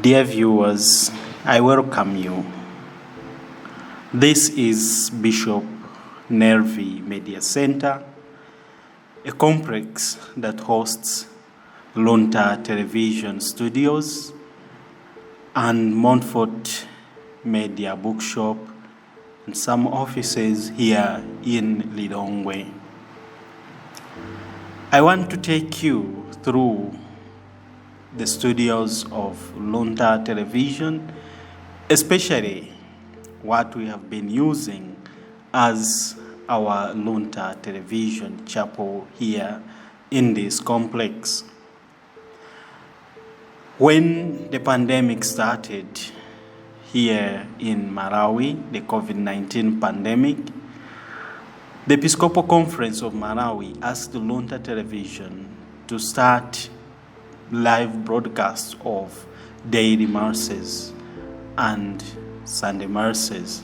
Dear viewers, I welcome you. This is Bishop Nervi Media Center, a complex that hosts Luntha television studios and Montfort Media Bookshop and some offices here in Lilongwe. I want to take you through the studios of Luntha television, especially what we have been using as our Luntha television chapel here in this complex. When the pandemic started here in Malawi, the COVID-19 pandemic, the Episcopal Conference of Malawi asked Luntha television to start live broadcasts of daily masses and Sunday masses.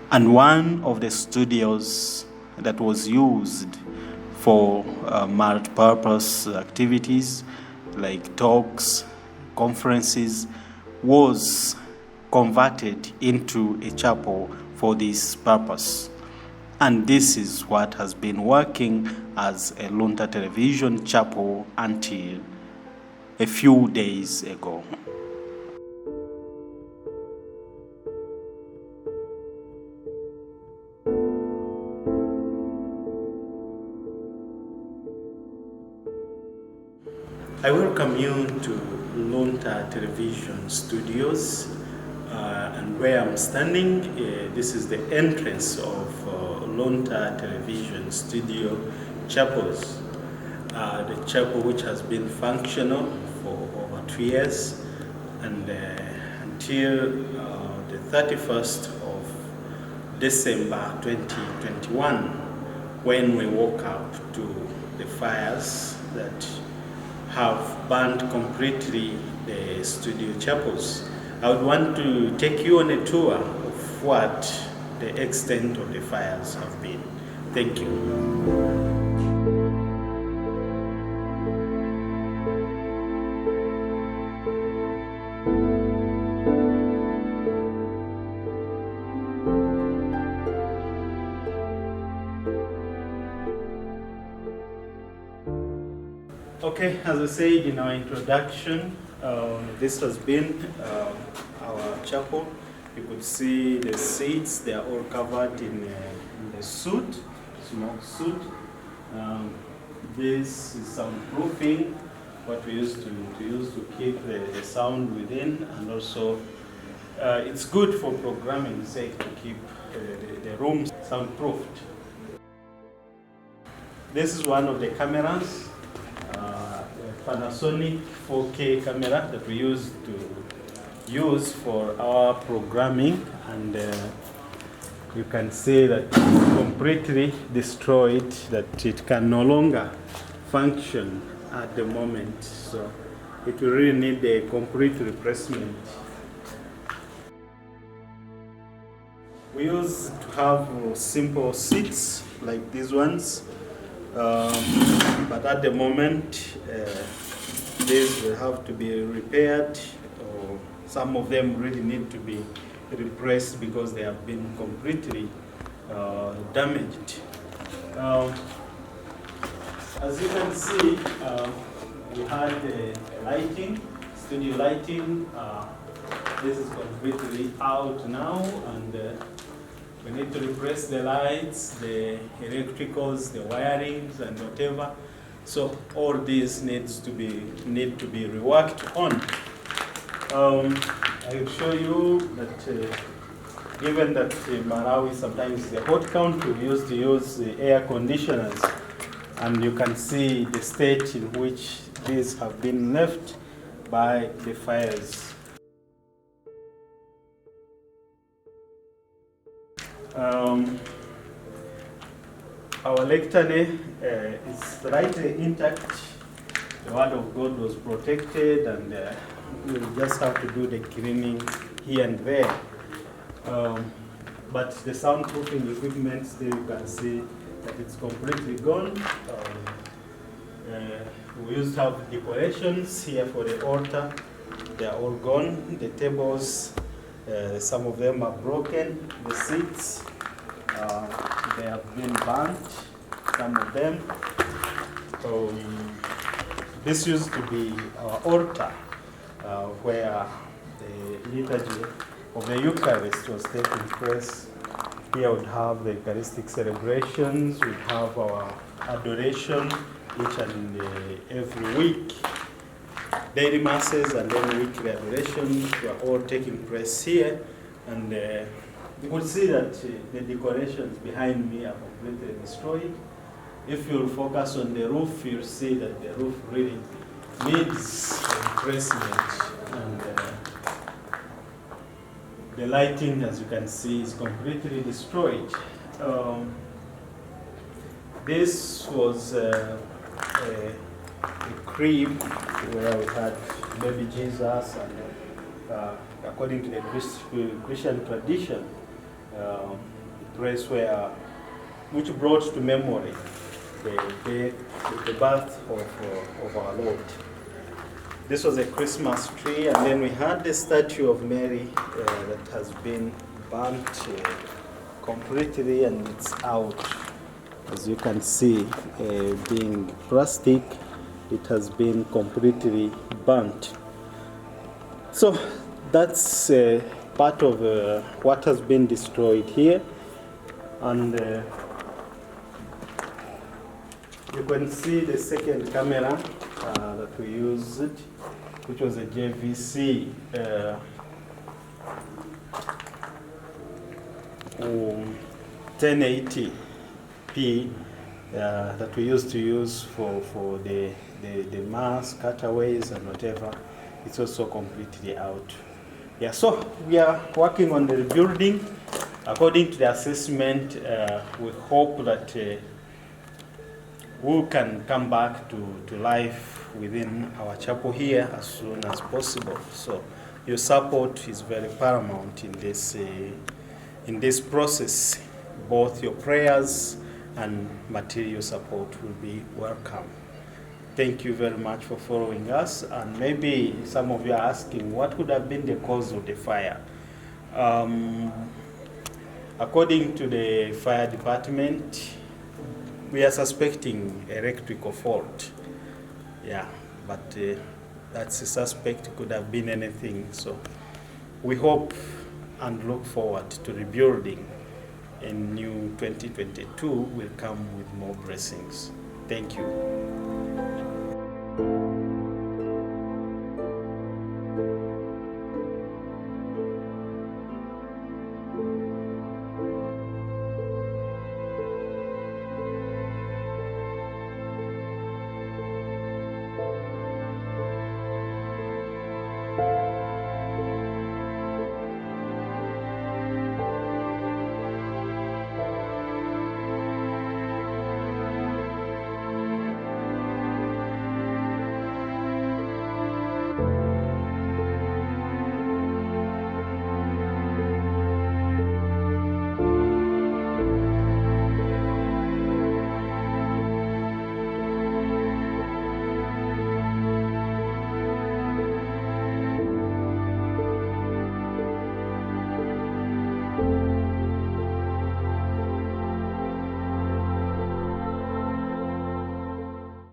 And one of the studios that was used for multi-purpose activities like talks, conferences, was converted into a chapel for this purpose. And this is what has been working as a Luntha television chapel until a few days ago. I welcome you to Luntha television studios, and where I'm standing, this is the entrance of Luntha television studio chapels. The chapel which has been functional for over 2 years, and until the 31st of December 2021, when we woke up to the fires that have burned completely the studio chapels. I would want to take you on a tour of what the extent of the fires have been. Thank you. Okay, as I said in our introduction, this has been our chapel. You could see the seats, they are all covered in a soot, smoke soot. This is soundproofing, what we used to use to keep the sound within, and also it's good for programming sake to keep the rooms soundproofed. This is one of the cameras. Panasonic 4K camera that we use for our programming, and you can see that it's completely destroyed, that it can no longer function at the moment, so it will really need a complete replacement. We used to have simple seats like these ones, but at the moment these will have to be repaired, or some of them really need to be replaced because they have been completely damaged. As you can see, we had lighting, studio lighting. This is completely out now, and we need to replace the lights, the electricals, the wirings, and whatever. So all these need to be reworked on. I will show you that given that Malawi sometimes is a hot country, we used to use the air conditioners, and you can see the state in which these have been left by the fires. Our lectern is right intact. The Word of God was protected, and we just have to do the cleaning here and there. But the soundproofing equipment, still you can see that it's completely gone. We used to have decorations here for the altar, They are all gone. The tables, some of them are broken. The seats, they have been burnt, some of them. This used to be our altar where the liturgy of the Eucharist was taking place. Here we'd have the Eucharistic celebrations, we'd have our adoration each and every week. Daily masses and then weekly adorations were all taking place here. And you could see that the decorations behind me are completely destroyed. If you'll focus on the roof, you'll see that the roof really needs replacement. And the lighting, as you can see, is completely destroyed. This was a crib where we had baby Jesus, and according to the Christian tradition, a place which brought to memory the birth of our Lord. This was a Christmas tree, and then we had the statue of Mary that has been burnt completely, and it's out. As you can see, being plastic, it has been completely burnt. So that's part of what has been destroyed here. And you can see the second camera that we used, which was a JVC 1080p that we used to use for the mass cutaways and whatever. It's also completely out. Yeah, so we are working on the rebuilding. According to the assessment, we hope that we can come back to life within our chapel here as soon as possible. So your support is very paramount in this process. Both your prayers and material support will be welcome. Thank you very much for following us. And maybe some of you are asking, what would have been the cause of the fire? According to the fire department, we are suspecting electrical fault. Yeah, but that's a suspect. It could have been anything. So we hope and look forward to rebuilding. In new 2022 will come with more blessings. Thank you.